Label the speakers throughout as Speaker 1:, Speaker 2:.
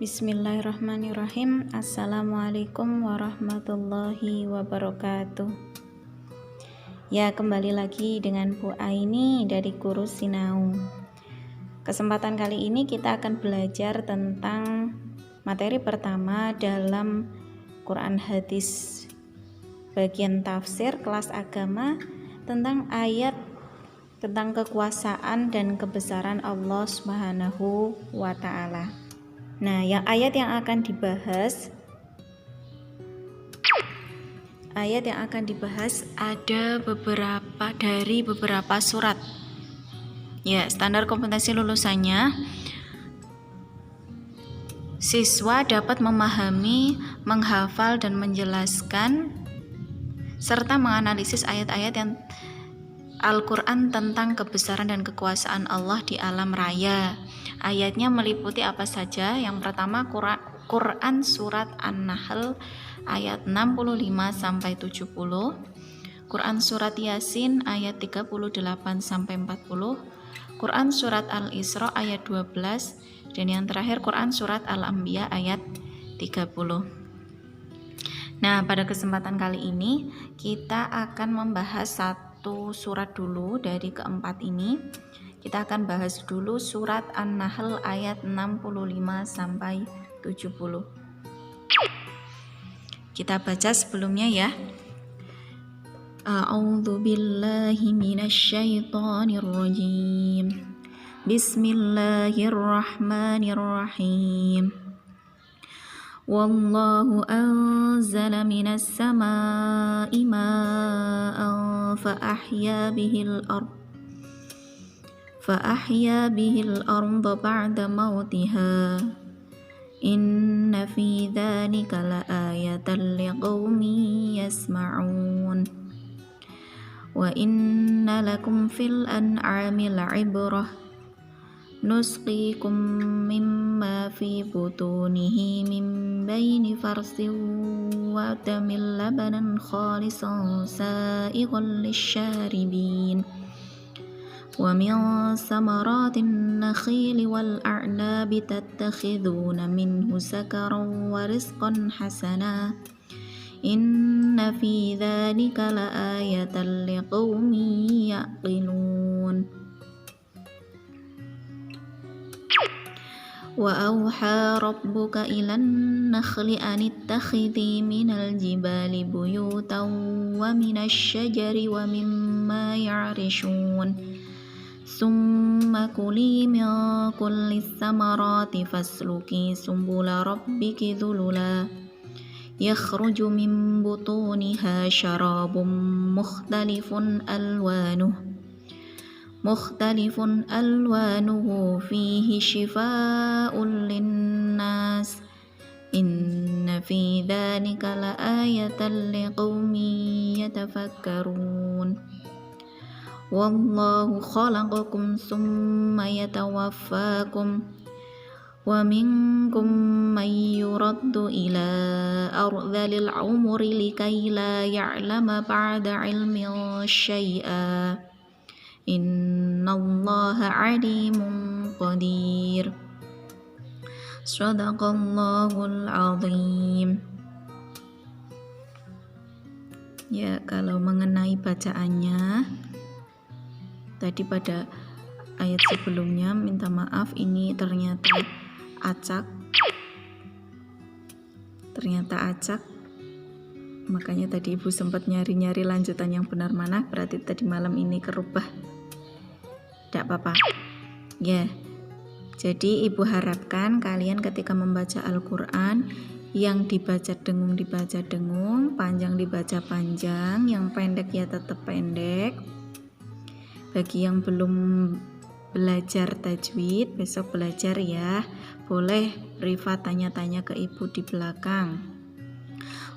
Speaker 1: Bismillahirrahmanirrahim. Assalamualaikum warahmatullahi wabarakatuh. Ya, kembali lagi dengan Bu Aini dari Kurus Sinau. Kesempatan kali ini kita akan belajar tentang materi pertama dalam Quran Hadis bagian tafsir kelas agama tentang ayat tentang kekuasaan dan kebesaran Allah Subhanahu wa Ta'ala. Nah, ayat yang akan dibahas ada beberapa surat. Ya, standar kompetensi lulusannya siswa dapat memahami, menghafal dan menjelaskan serta menganalisis ayat-ayat yang Al-Quran tentang kebesaran dan kekuasaan Allah di alam raya. Ayatnya meliputi apa saja? Yang pertama Quran surat An-Nahl ayat 65-70, Quran surat Yasin ayat 38-40, Quran surat Al-Isra ayat 12, dan yang terakhir Quran surat Al-Anbiya ayat 30. Nah, pada kesempatan kali ini kita akan membahas satu surat dulu dari keempat ini. Kita akan bahas dulu surat An-Nahl ayat 65-70. Kita baca sebelumnya ya. A'udzu billahi minasyaitonir rajim. Bismillahirrahmanirrahim. Wallahu anzala minas samaa'i maa'an fa'ahya bihil arda ba'da mautiha. Inna fi dzalika laayatan liqaumin yasma'un. Wa inna lakum fil an'ami la'ibrah. Nusqikum mimma fi butunihi min baini farsin wa damin labanan khalisan sa'igan lisyaribin. Wa min samaratin nakhili wal a'nabi tattakhiduna minhu sakaran wa rizqan hasana. Inna fi dzalika laayatan liqaumin ya'qilun. Wa awha rabbuka ilan nakhli anittakhidhi minal jibali buyutan wa minasy syajari wa mimma ya'rishun. Summa kuli min kulli samarati fasluki sumbula rabbiki dhulula yakhruju min butuniha syarabun mukhtalifun alwanuhu fihi shifaa'un linnas. Inna fi dzalika laayatan liqaumin yatafakkarun. Wallahu khalaqakum summa yatawaffakum wa minkum man yuraddu ila ardhilil umri likay la ya'lama ba'da ilmin syai'a. Innallaha 'alimun qadir. Shadaqallahul 'azim. Ya, kalau mengenai bacaannya tadi pada ayat sebelumnya minta maaf, ini ternyata acak, makanya tadi ibu sempat nyari-nyari lanjutan yang benar mana, berarti tadi malam ini kerubah. Tidak apa-apa ya. Jadi ibu harapkan kalian ketika membaca Al-Quran, yang dibaca dengung, panjang dibaca panjang, yang pendek ya tetap pendek. Bagi yang belum belajar tajwid, besok belajar ya. Boleh Rifa tanya-tanya ke ibu di belakang.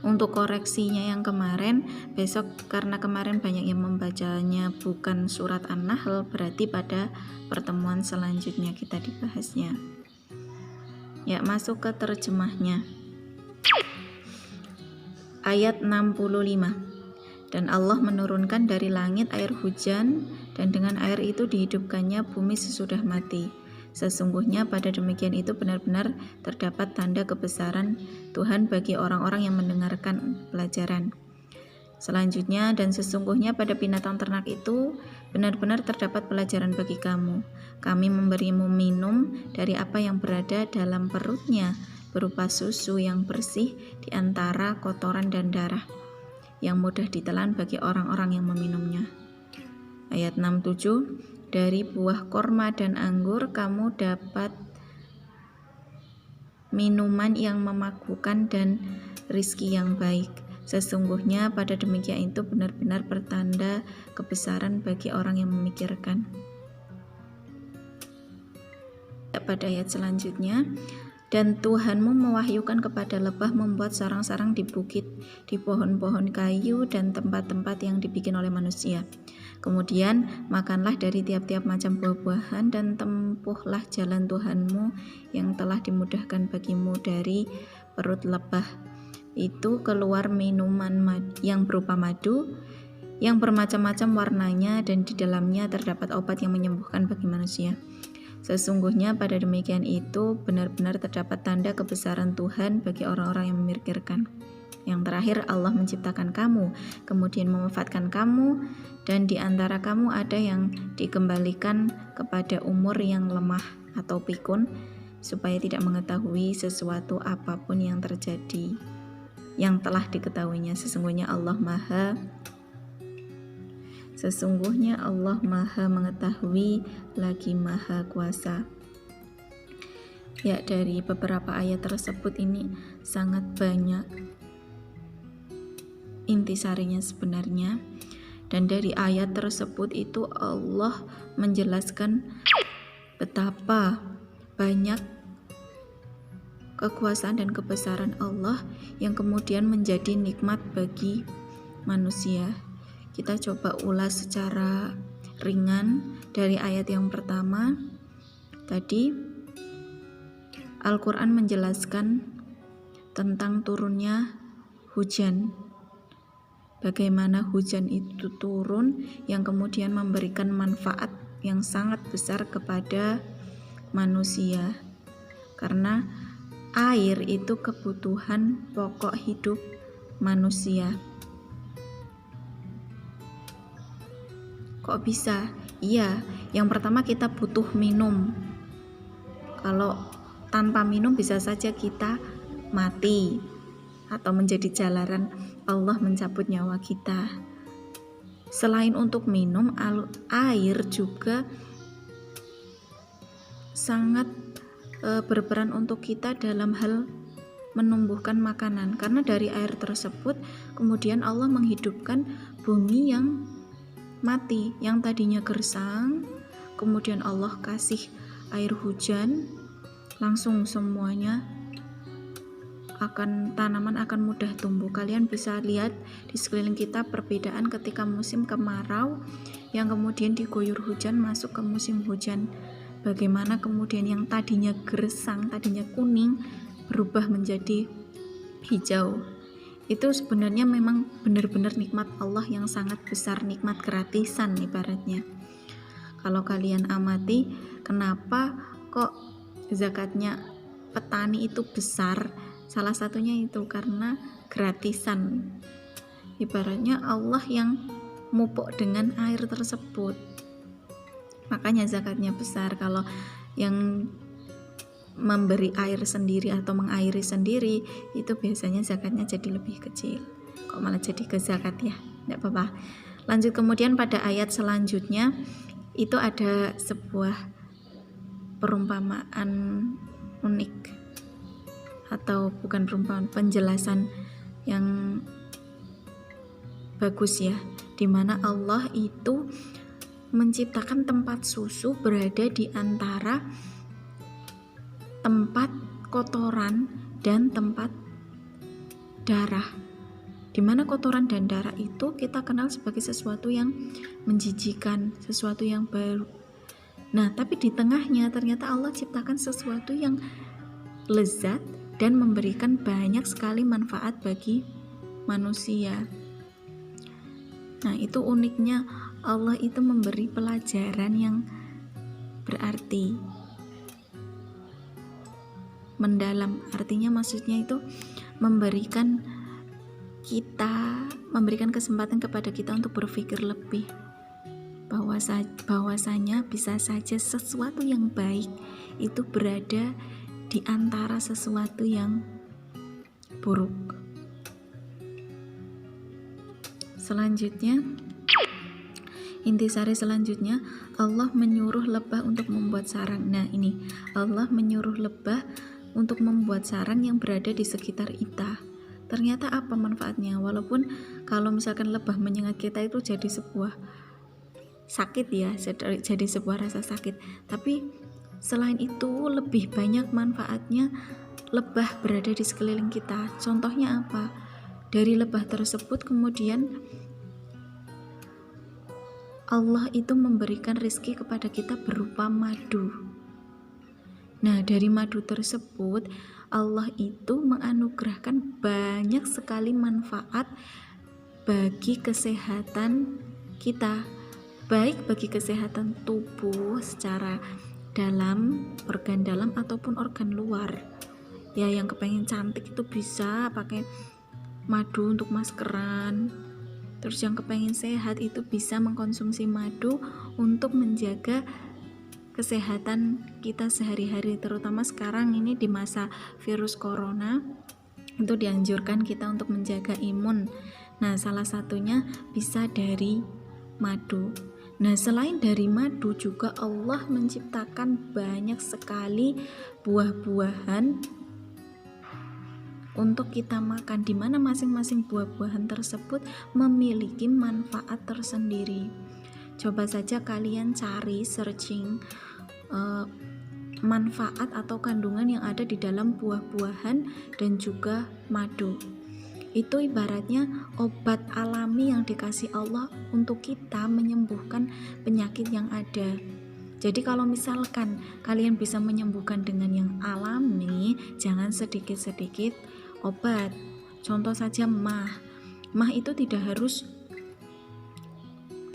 Speaker 1: Untuk koreksinya yang kemarin, besok karena kemarin banyak yang membacanya bukan surat An-Nahl, berarti pada pertemuan selanjutnya kita dibahasnya. Ya, masuk ke terjemahnya. Ayat 65. Dan Allah menurunkan dari langit air hujan, dan dengan air itu dihidupkannya bumi sesudah mati. Sesungguhnya pada demikian itu benar-benar terdapat tanda kebesaran Tuhan bagi orang-orang yang mendengarkan pelajaran. Selanjutnya, dan sesungguhnya pada binatang ternak itu benar-benar terdapat pelajaran bagi kamu. Kami memberimu minum dari apa yang berada dalam perutnya, berupa susu yang bersih di antara kotoran dan darah, yang mudah ditelan bagi orang-orang yang meminumnya. Ayat 67, dari buah korma dan anggur kamu dapat minuman yang memagukan dan rizki yang baik. Sesungguhnya pada demikian itu benar-benar pertanda kebesaran bagi orang yang memikirkan. Pada ayat selanjutnya, dan Tuhanmu mewahyukan kepada lebah membuat sarang-sarang di bukit, di pohon-pohon kayu dan tempat-tempat yang dibikin oleh manusia. Kemudian makanlah dari tiap-tiap macam buah-buahan dan tempuhlah jalan Tuhanmu yang telah dimudahkan bagimu dari perut lebah. Itu keluar minuman yang berupa madu, yang bermacam-macam warnanya, dan di dalamnya terdapat obat yang menyembuhkan bagi manusia. Sesungguhnya pada demikian itu benar-benar terdapat tanda kebesaran Tuhan bagi orang-orang yang memikirkan. Yang terakhir, Allah menciptakan kamu, kemudian memanfaatkan kamu, dan di antara kamu ada yang dikembalikan kepada umur yang lemah atau pikun, supaya tidak mengetahui sesuatu apapun yang terjadi yang telah diketahuinya. Sesungguhnya Allah Maha mengetahui lagi Maha kuasa. Ya, dari beberapa ayat tersebut ini sangat banyak intisarinya sebenarnya, dan dari ayat tersebut itu Allah menjelaskan betapa banyak kekuasaan dan kebesaran Allah yang kemudian menjadi nikmat bagi manusia. Kita coba ulas secara ringan dari ayat yang pertama. Tadi Al-Quran menjelaskan tentang turunnya hujan. Bagaimana hujan itu turun yang kemudian memberikan manfaat yang sangat besar kepada manusia. Karena air itu kebutuhan pokok hidup manusia. Kok bisa? Iya, yang pertama kita butuh minum. Kalau tanpa minum bisa saja kita mati atau menjadi jalaran Allah mencabut nyawa kita. Selain untuk minum, air juga sangat berperan untuk kita dalam hal menumbuhkan makanan, karena dari air tersebut kemudian Allah menghidupkan bumi yang mati, yang tadinya gersang, kemudian Allah kasih air hujan, langsung semuanya tanaman akan mudah tumbuh. Kalian bisa lihat di sekeliling kita perbedaan ketika musim kemarau yang kemudian diguyur hujan masuk ke musim hujan. Bagaimana kemudian yang tadinya gersang, tadinya kuning berubah menjadi hijau. Itu sebenarnya memang benar-benar nikmat Allah yang sangat besar, nikmat gratisan ibaratnya. Kalau kalian amati, kenapa kok zakatnya petani itu besar? Salah satunya itu karena gratisan. Ibaratnya Allah yang mupuk dengan air tersebut, makanya zakatnya besar. Kalau yang memberi air sendiri atau mengairi sendiri, itu biasanya zakatnya jadi lebih kecil. Kok malah jadi ke zakat ya? Tidak apa-apa. Lanjut, kemudian pada ayat selanjutnya itu ada sebuah perumpamaan unik, atau bukan perumpamaan, penjelasan yang bagus ya, dimana Allah itu menciptakan tempat susu berada di antara tempat kotoran dan tempat darah, dimana kotoran dan darah itu kita kenal sebagai sesuatu yang menjijikan, sesuatu yang baru. Nah, tapi di tengahnya ternyata Allah ciptakan sesuatu yang lezat dan memberikan banyak sekali manfaat bagi manusia. Nah, itu uniknya Allah itu memberi pelajaran yang berarti. mendalam. Artinya maksudnya itu memberikan kesempatan kepada kita untuk berpikir lebih, bahwasanya bisa saja sesuatu yang baik itu berada di antara sesuatu yang buruk. Selanjutnya, intisari selanjutnya, Allah menyuruh lebah untuk membuat sarang. Nah ini, Allah menyuruh lebah untuk membuat sarang yang berada di sekitar kita. Ternyata apa manfaatnya? Walaupun kalau misalkan lebah menyengat kita itu jadi sebuah sakit ya, jadi sebuah rasa sakit. Tapi selain itu lebih banyak manfaatnya lebah berada di sekeliling kita. Contohnya apa? Dari lebah tersebut kemudian Allah itu memberikan rezeki kepada kita berupa madu. Nah, dari madu tersebut Allah itu menganugerahkan banyak sekali manfaat bagi kesehatan kita, baik bagi kesehatan tubuh secara dalam, organ dalam ataupun organ luar. Ya, yang kepengen cantik itu bisa pakai madu untuk maskeran. Terus yang kepengen sehat itu bisa mengkonsumsi madu untuk menjaga kesehatan kita sehari-hari, terutama sekarang ini di masa virus corona itu dianjurkan kita untuk menjaga imun. Nah, salah satunya bisa dari madu. Nah, selain dari madu juga Allah menciptakan banyak sekali buah-buahan untuk kita makan, di mana masing-masing buah-buahan tersebut memiliki manfaat tersendiri. Coba saja kalian cari searching manfaat atau kandungan yang ada di dalam buah-buahan dan juga madu. Itu ibaratnya obat alami yang dikasih Allah untuk kita menyembuhkan penyakit yang ada. Jadi kalau misalkan kalian bisa menyembuhkan dengan yang alami, jangan sedikit-sedikit obat. Contoh saja mah itu tidak harus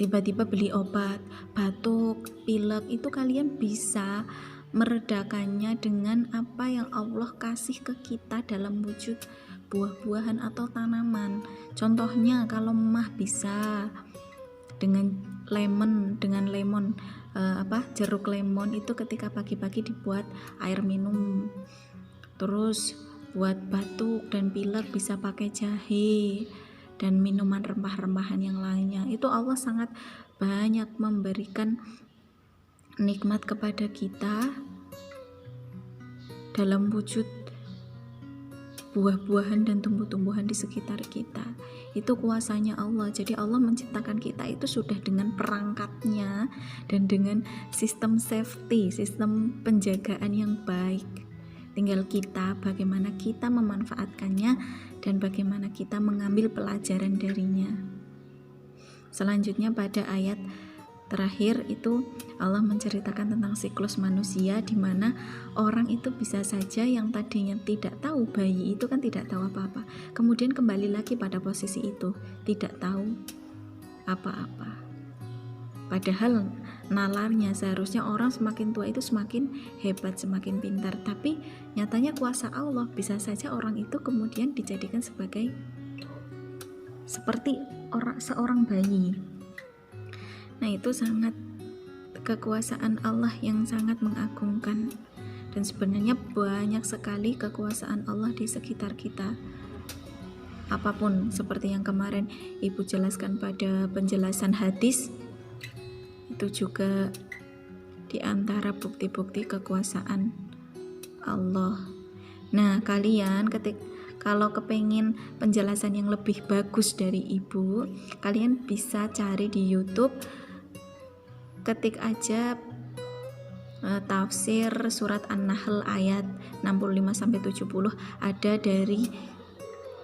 Speaker 1: tiba-tiba beli obat. Batuk, pilek itu kalian bisa meredakannya dengan apa yang Allah kasih ke kita dalam wujud buah-buahan atau tanaman. Contohnya kalau mah bisa dengan lemon, jeruk lemon itu ketika pagi-pagi dibuat air minum. Terus buat batuk dan pilek bisa pakai jahe dan minuman rempah-rempahan yang lainnya. Itu Allah sangat banyak memberikan nikmat kepada kita dalam wujud buah-buahan dan tumbuh-tumbuhan di sekitar kita. Itu kuasanya Allah. Jadi Allah menciptakan kita itu sudah dengan perangkatnya dan dengan sistem safety, sistem penjagaan yang baik. Tinggal kita bagaimana kita memanfaatkannya dan bagaimana kita mengambil pelajaran darinya. Selanjutnya pada ayat terakhir itu Allah menceritakan tentang siklus manusia, di mana orang itu bisa saja yang tadinya tidak tahu, bayi itu kan tidak tahu apa-apa, kemudian kembali lagi pada posisi itu, tidak tahu apa-apa. Padahal nalarnya seharusnya orang semakin tua itu semakin hebat, semakin pintar. Tapi nyatanya kuasa Allah, bisa saja orang itu kemudian dijadikan sebagai seperti seorang bayi. Nah, itu sangat kekuasaan Allah yang sangat mengagumkan. Dan sebenarnya banyak sekali kekuasaan Allah di sekitar kita. Apapun, seperti yang kemarin Ibu jelaskan pada penjelasan hadis, itu juga di antara bukti-bukti kekuasaan Allah. Nah, kalian kalau kepengin penjelasan yang lebih bagus dari Ibu, kalian bisa cari di YouTube, ketik aja tafsir surat An-Nahl ayat 65-70, ada dari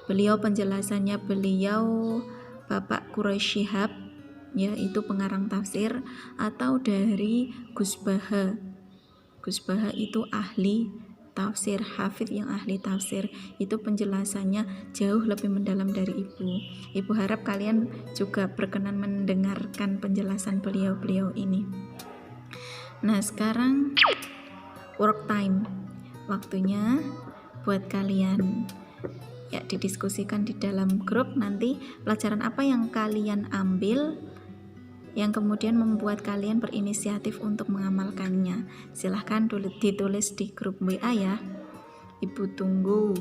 Speaker 1: beliau, penjelasannya beliau Bapak Quraisy Shihab, yaitu pengarang tafsir, atau dari Gus Baha. Gus Baha itu ahli tafsir, hafidz yang ahli tafsir. Itu penjelasannya jauh lebih mendalam dari Ibu. Ibu harap kalian juga berkenan mendengarkan penjelasan beliau-beliau ini. Nah, sekarang work time. waktunya buat kalian ya didiskusikan di dalam grup. Nanti pelajaran apa yang kalian ambil yang kemudian membuat kalian berinisiatif untuk mengamalkannya, silahkan ditulis di grup WA ya. Ibu tunggu.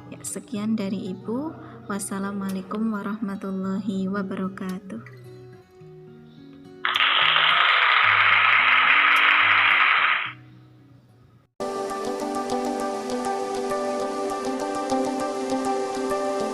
Speaker 1: Ya, sekian dari Ibu. Wassalamualaikum warahmatullahi wabarakatuh.